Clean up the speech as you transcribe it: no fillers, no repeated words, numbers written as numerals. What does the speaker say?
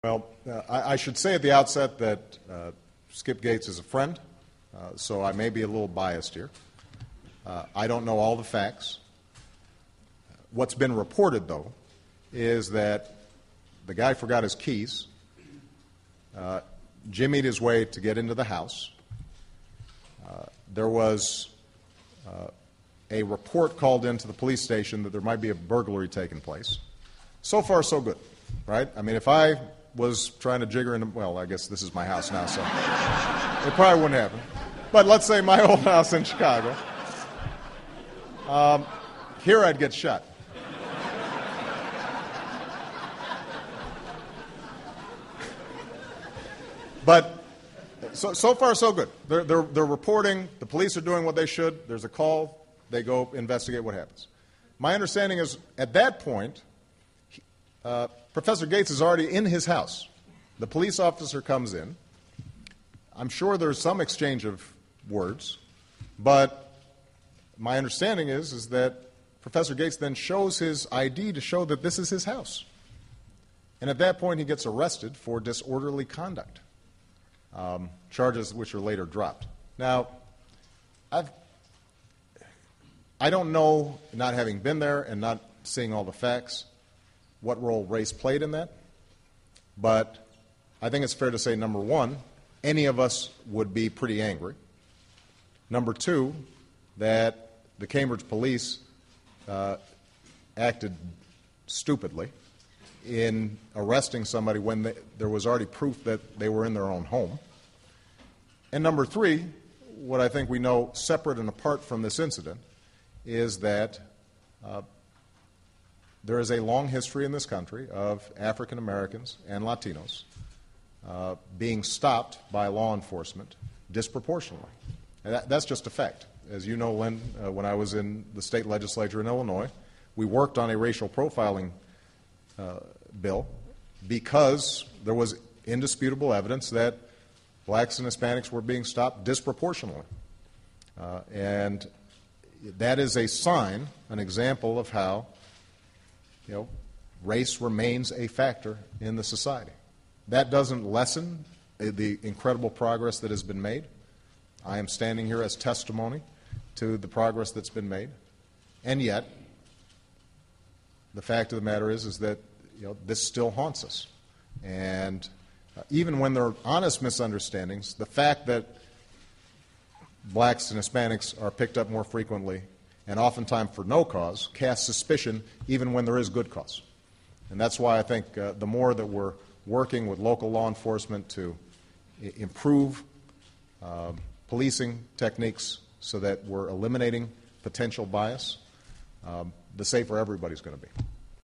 Well, I should say at the outset that Skip Gates is a friend, so I may be a little biased here. I don't know all the facts. What's been reported, though, is that the guy forgot his keys, jimmied his way to get into the house. There was a report called into the police station that there might be a burglary taking place. So far, so good, right? I mean, if I was trying to jigger into, well, I guess this is my house now, so it probably wouldn't happen. But let's say my old house in Chicago. Here I'd get shot. But so far, so good. They're reporting. The police are doing what they should. There's a call. They go investigate what happens. My understanding is, at that point, Professor Gates is already in his house. The police officer comes in. I'm sure there's some exchange of words, but my understanding is that Professor Gates then shows his ID to show that this is his house. And at that point, he gets arrested for disorderly conduct. Charges which are later dropped. Now, I don't know, not having been there and not seeing all the facts, what role race played in that, but I think it's fair to say, number one, any of us would be pretty angry. Number two, that the Cambridge police acted stupidly in arresting somebody when there was already proof that they were in their own home. And number three, what I think we know separate and apart from this incident is that there is a long history in this country of African Americans and Latinos being stopped by law enforcement disproportionately. And that's just a fact. As you know, Lynn, when I was in the state legislature in Illinois, we worked on a racial profiling bill because there was indisputable evidence that blacks and Hispanics were being stopped disproportionately. And that is a sign, an example of how, race remains a factor in the society. That doesn't lessen the incredible progress that has been made. I am standing here as testimony to the progress that's been made. And yet, the fact of the matter is that this still haunts us. And even when there are honest misunderstandings, the fact that blacks and Hispanics are picked up more frequently and oftentimes for no cause casts suspicion even when there is good cause. And that's why I think the more that we're working with local law enforcement to improve policing techniques so that we're eliminating potential bias, the safer everybody's going to be.